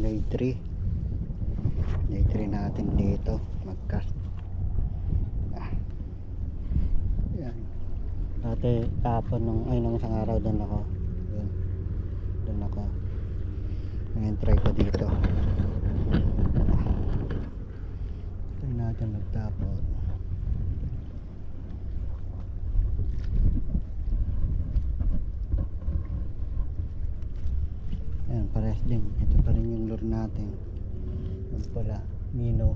day 3 natin dito mag-cast. Yan. Dati tapon nung isang araw doon ako. Yun. Doon ako. Ngayon try ko dito. Try natin magtapon. Ayan, pares din. Ito pa rin yung lure natin. Yung pala, Mino.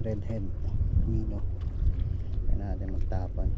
Redhead Mino. Kaya natin magtapon.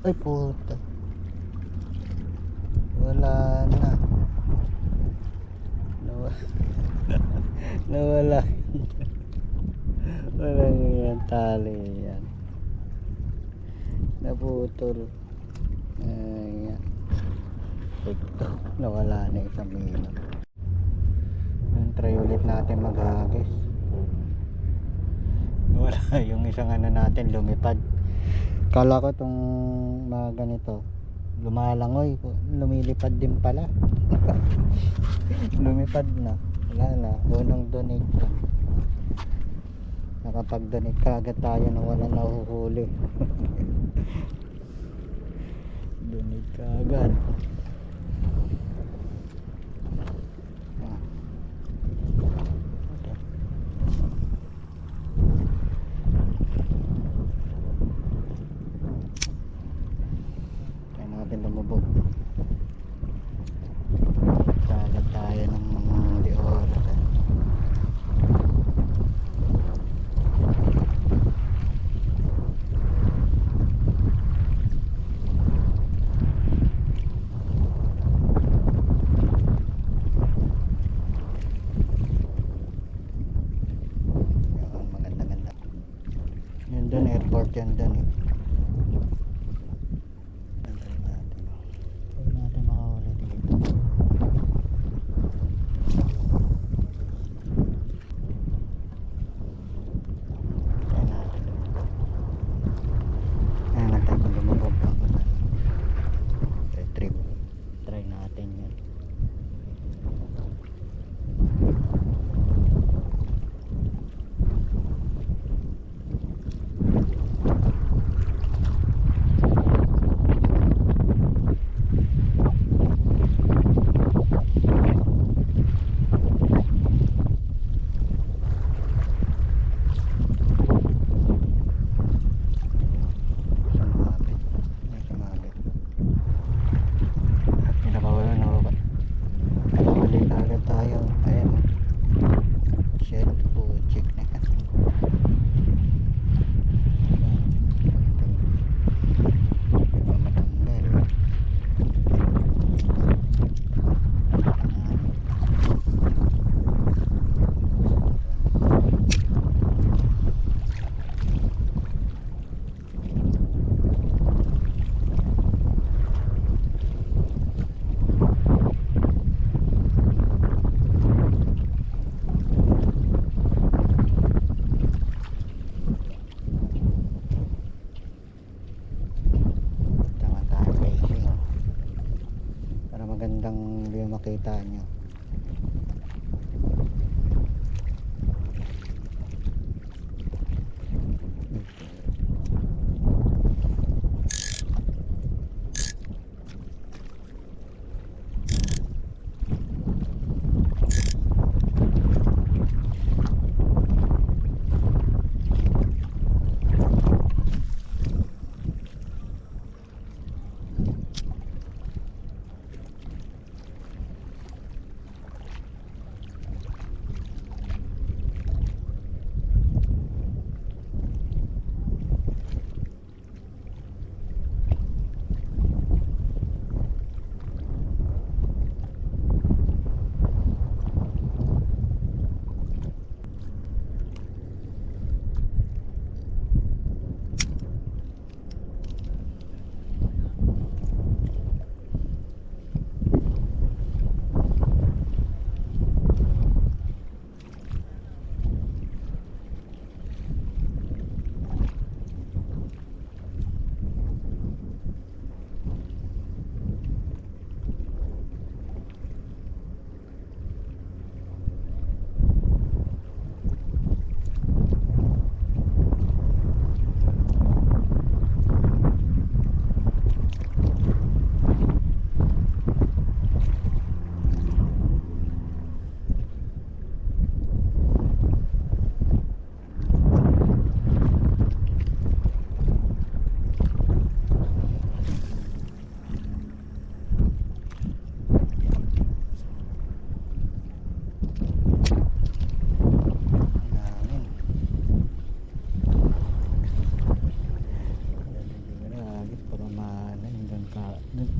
Ay puta, wala na, nawala walang yan, tali yan, naputol. Ayan, ito nawala na isang minute. Try ulit natin maghagis. Wala yung isang ano natin lumipad. Kala ko itong mga ganito lumalangoy, lumilipad din pala. Lumipad na, wala na, unang donate lang. Nakapag donate kagad tayo na wala nahuhuli. Donate kagad. Lumubog. Kagad tayo ng mga liora. magandang view makita nyo.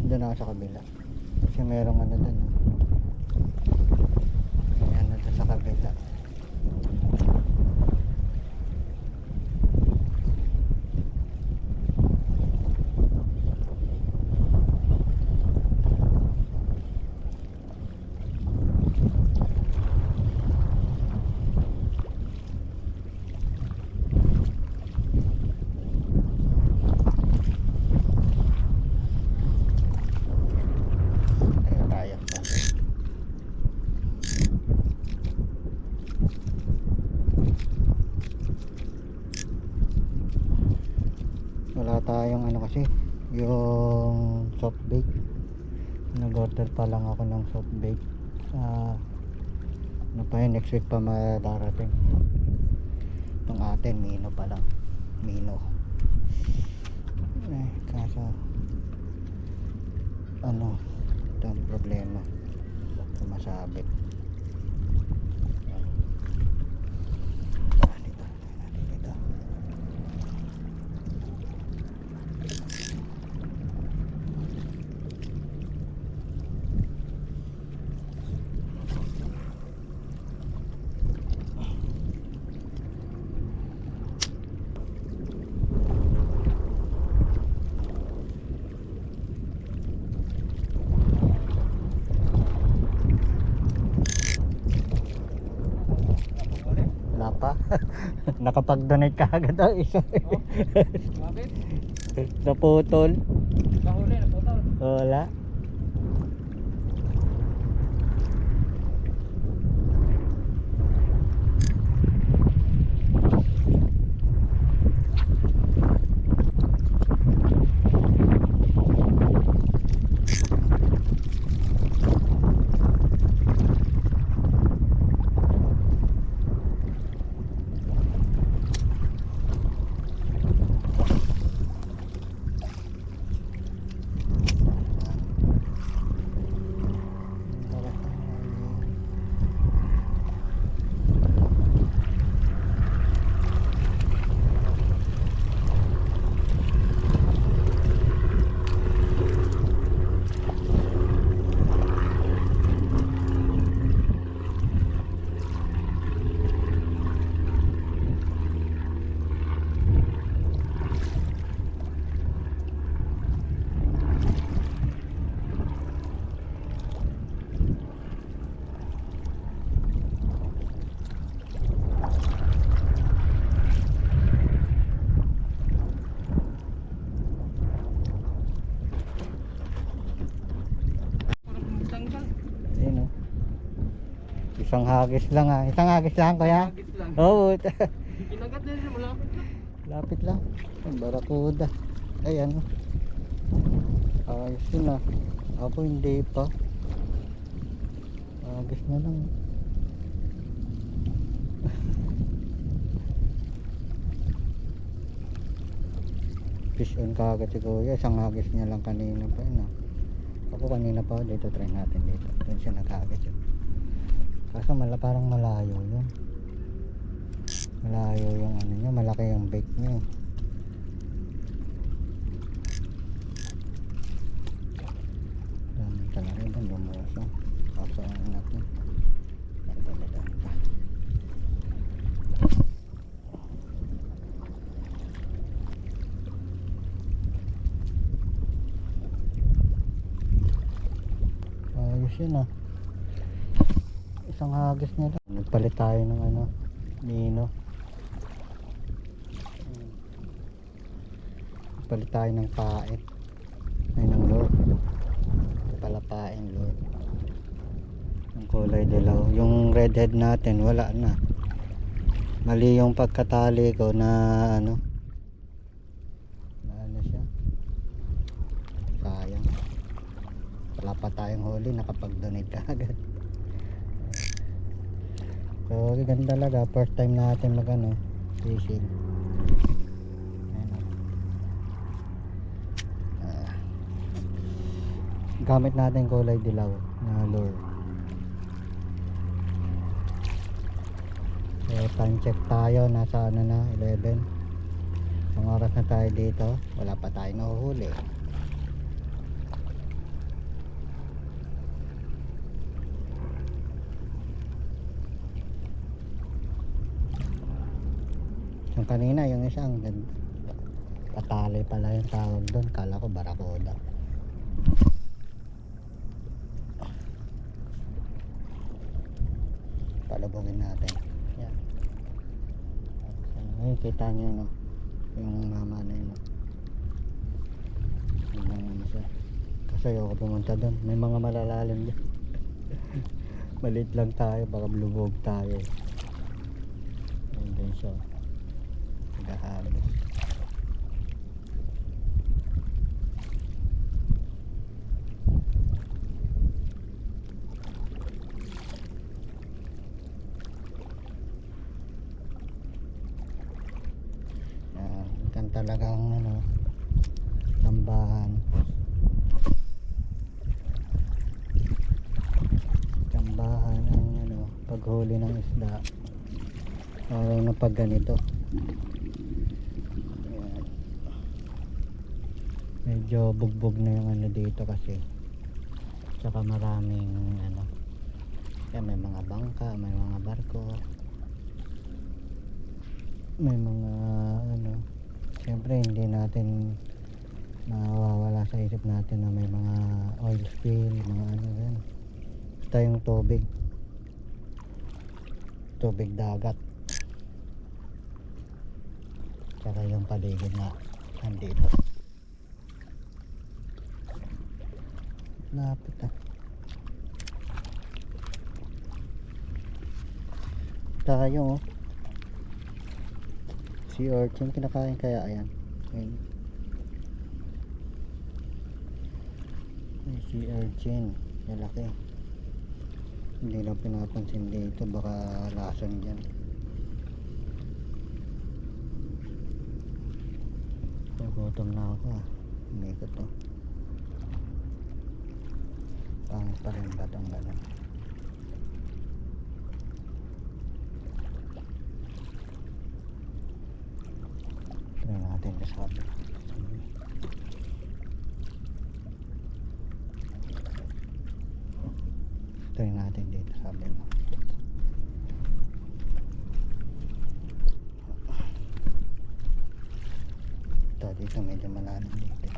Doon ako sa kabila kasi merong ano doon, may ano doon sa kabila. Wala tayong ano kasi yung soft bake, nag-order pa lang ako ng soft bake. Ano pa yun, next week pa madarating. Itong atin Mino pa lang, Mino kaso ano ito ang problema, sumasabit. Wala pa. Nakapag-donate ka agad daw isa. Oh, bakit? Naputol. Nahuli, naputol. Wala. Isang hagis lang ah. Isang hagis lang kuya. Agit lang. Oo. Kinagat na rin, malapit lang. Lapit lang. Ang barakuda. Ay ano. Ayos yun ah. Ako hindi pa. Hagis na lang. Fish on kagad si kuya. Isang hagis niya lang kanina pa yun ah. Ako kanina pa dito. Try natin dito. Doon siya nagkagad yun. Kaso parang malayo yun. Malayo yung ano niya. Malaki yung bait niya. Dami talaga yun. Lumuso. Kaso ang anak niya. Dada. Ayos yun ah. Isang hagis nila. Nagpalit tayo ng ano, nino. Nagpalit tayo ng pait. Ay ng lure. Palapain lure. Yung kulay dilaw. Yung redhead natin wala na. Mali yung pagkatali ko na ano. Na ano siya. Sayang. Wala pa tayong huli, nakapag-donate ka agad. So ganda talaga, first time natin mag ano, fishing. Ayan, gamit natin kulay dilaw na lure. So time check tayo, nasa ano na, 11. Ang oras na tayo dito, wala pa tayo nahuhuli. Yung kanina, yung isang patali pala yung tawag doon. Kala ko barakuda. Palabugin natin. Yan. Ay, kita nyo no. Yung mama na yun. Yun lang yun siya. Kasi ayoko pumunta doon. May mga malalalim dyan. Maliit lang tayo. Baka lubog tayo. Yun din siya. Nagahagis. Kan talagang ano, tambahan. Tambahan ang ano, paghuli ng isda. Araw na pag ganito. Medyo bugbog na yung ano dito kasi tsaka maraming ano yan, may mga bangka, may mga barko, may mga ano, siyempre hindi natin mawawala sa isip natin na may mga oil spill, mga ano yan, basta yung tubig dagat tsaka yung paligid na andito. Lapit ah. Tayo oh. Sea urchin, kinakain kaya yan. Ayun. May sea urchin, malaki. Hindi lang pinapansin dito, baka lason dyan. Nagutom na ako ah. Hindi ko to. Pangit pa rin ba itong gano'n? Try natin sa sabi. Try natin dito sabi mo. Ito dito medyo malalim dito.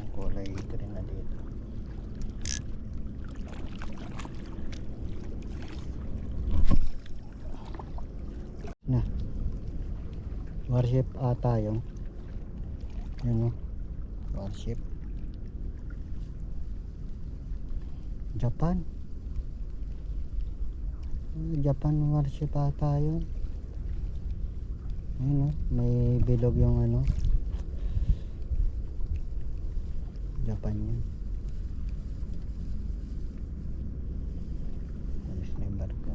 Ang kulay green na dito. Na warship ata yung yun o, warship Japan. Japan Warship ata yun. Ayun, may bilog yung ano, Japan yun. Alis na yung barko.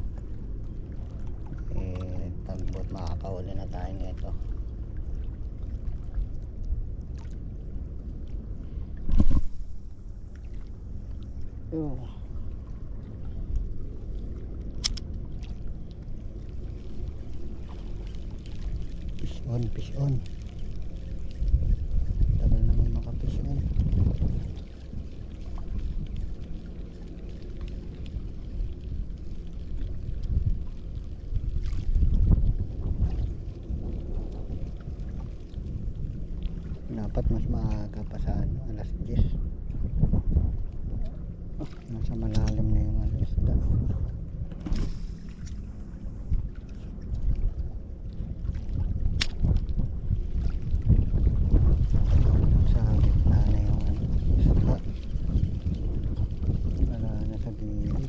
Tagbot, makakahuli na tayo nito. Oh. Fish on. Tagal naman makafish on. Dapat mas maaga pa sa ano, alas 10. Nasa malalim na yung ano, isda. Sa gitna na yung ano, isda. Wala na sa gilid.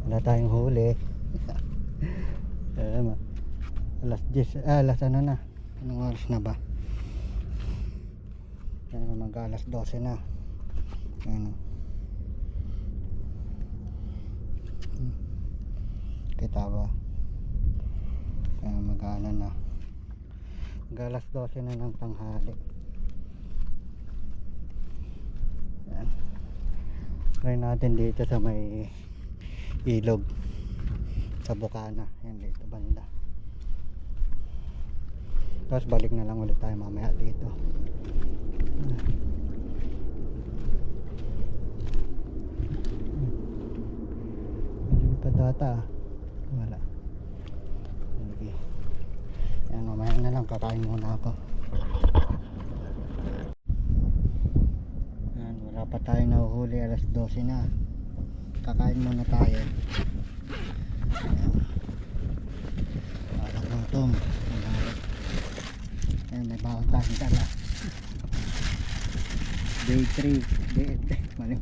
Wala tayong huli. Alas 10, alas ano na, anong oras na ba? Yan, mag alas 12 na. Ayan, kita ba? Kaya mag-ano na, mag alas 12 na ng tanghali. Yan, try natin dito sa may ilog sa Bukana. Yan dito banda. Tapos balik na lang ulit tayo mamaya dito. Medyo pa data. Wala. Okay. Yan, mamaya na lang, kakain muna ako. Yan, wala pa tayo nahuhuli, alas 12 na. Kakain muna tayo. Walang gutom. Ayan, may bawang tayong dala. Day 3. Mali,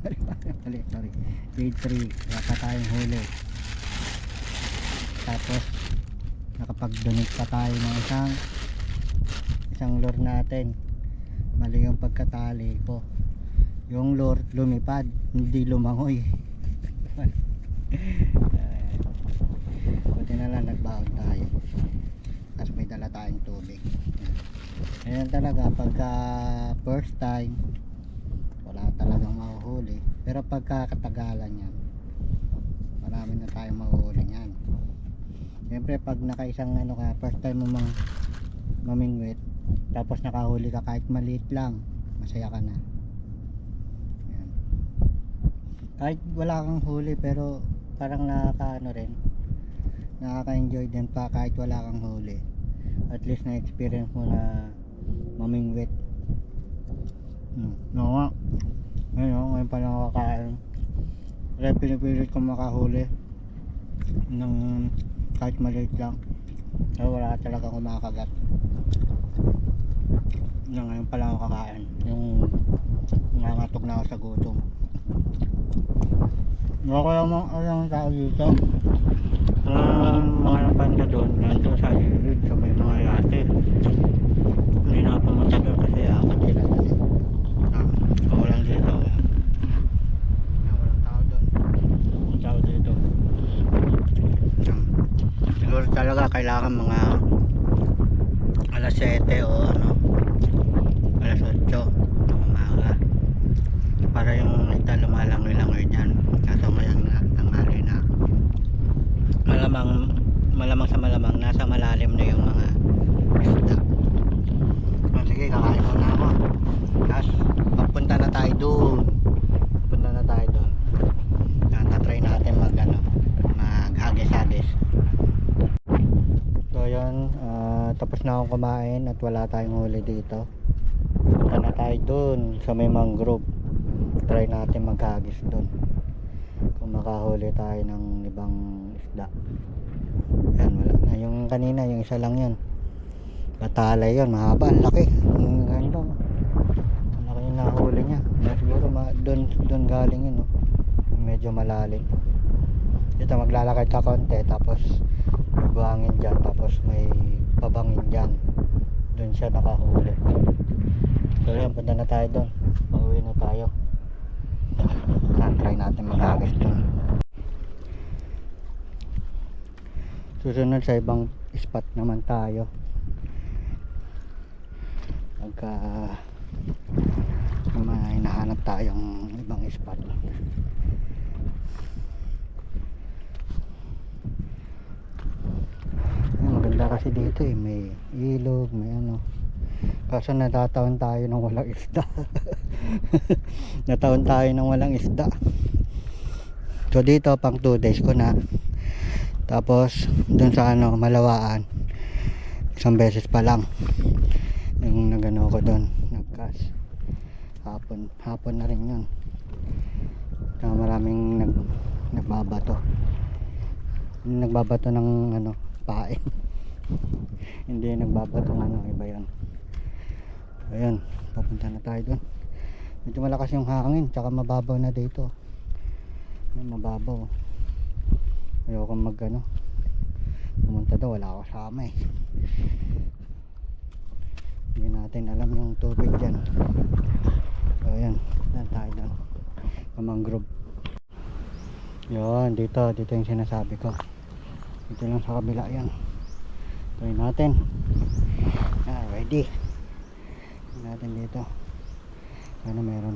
sorry. Day 3. Wala pa tayong huli. Tapos nakapag-donate pa tayo ng isang lure natin. Mali yung pagkatali ko. Yung lure lumipad, hindi lumangoy. Buti na lang nagbaon tayo. tapos may dala tayong tubig. Ayan talaga pagka first time wala talagang mahuhuli, pero pagka katagalan yan marami na tayong mahuhuli yan. Siyempre pag nakaisang ano ka, first time mo mamingwit, tapos nakahuli ka kahit maliit lang, masaya ka na. Ayan. Kahit wala kang huli pero parang nakakaano rin, nakaka-enjoy din pa kahit wala kang huli. At least na-experience mo na mamingwit. No nga. Ngayon pa lang nakakain. Kaya pinipilit ko makahuli ng kahit maliit lang. Pero wala talaga kumakagat. Ngayon pa lang ako kakain. Yung nangangatok na ako sa gutom. Ako lang ang tao dito. Mga napanda doon, nandun sa gilid, sa may mga yate. Hindi na pumunta doon kasi akit sila doon. Ako lang dito. Walang tao doon. Walang tao dito. Siguro talaga kailangan mga alas 7 o ano, alas 8 ng umaga para yung isda lumalangoy-langoy dyan. Kaso ngayon na, tanghali na. Malamang sa malamang nasa malalim na yung mga isda. Sige, kakain muna ako. Tapos papunta na tayo doon. Tatry natin mag-hagis-hagis. So yun, tapos na akong kumain at wala tayong huli dito. Punta na tayo doon sa may mangrove. Try natin maghagis doon kung makahuli tayo ng ibang isda. Yan, wala na. Yung kanina, yung isa lang yun, batalay yun, mahaba, ang laki. Yung ganito, ang laki yung nahuli nya. Siguro doon galing yun, no? Medyo malalim. Dito maglalakad ka konti, tapos may buhangin dyan, tapos may pabangin dyan. Doon siya nakahuli. So yan, punta na tayo doon. Pauwi na tayo. Try natin maghagis doon. Susunod sa ibang spot naman tayo. Pagka may hinahanap tayong ibang spot. Maganda kasi dito eh, may ilog, may ano. Kaso natataon tayo ng walang isda. Nataon tayo ng walang isda. So dito pang 2 days ko na. Tapos dun sa ano, Malawaan, isang beses pa lang yung nagano ko dun, nagcast. Hapon na rin yun. Kaya maraming nagbabato ng ano, pain. Hindi nagbabato ng ano, iba yun. Ayun, papunta na tayo dun. Medyo malakas yung hangin, tsaka mababaw na dito. Mababaw. Ayoko magano, pumunta daw, wala ako kasama eh. Hindi natin alam yung tubig dyan. So ayan, dyan tayo dyan sa mangrove. Yun, dito yung sinasabi ko. Dito lang sa kabila yan. Try natin. Ready. Try natin dito. Sana meron.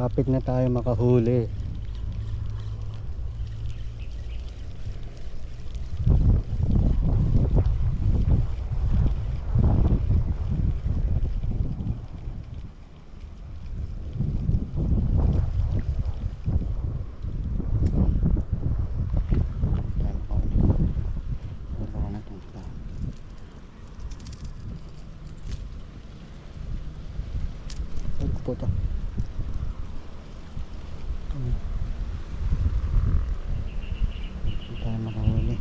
Malapit na tayo makahuli. Puto. Hindi tayo makahuli.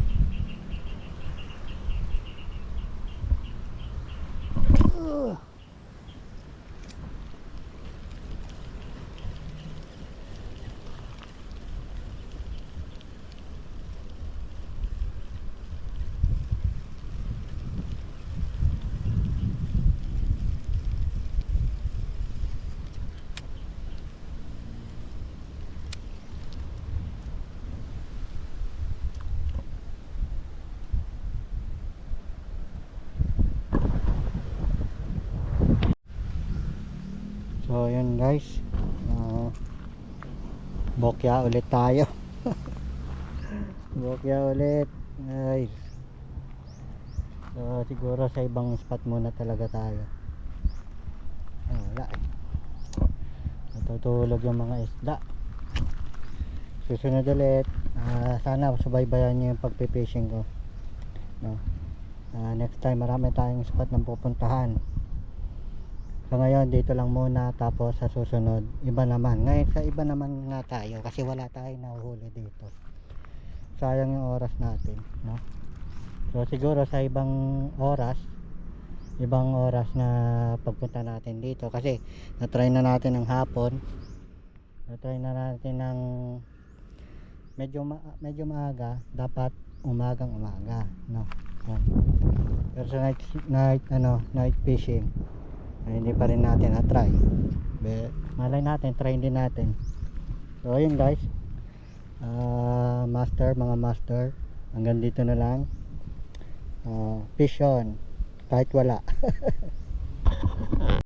So yun guys, bokya ulit tayo. Bokya ulit guys. So siguro sa ibang spot muna talaga tayo. Wala eh, natutulog yung mga isda. Susunod ulit, sana subaybayan nyo yung pagpipishing ko, no? Next time marami tayong spot na pupuntahan. So ngayon dito lang muna, tapos sa susunod iba naman. Ngayon sa iba naman nga tayo kasi wala tayong nahuhuli dito. Sayang yung oras natin, no? So siguro sa ibang oras na pagpunta natin dito, kasi na-try na natin ng hapon, na-try na natin ng medyo maaga, dapat umaga, no? Yan. Pero sa night fishing ay hindi pa rin natin na-try. Malay natin, try din natin. So ayun guys, mga master, hanggang dito na lang. Fish on kahit wala.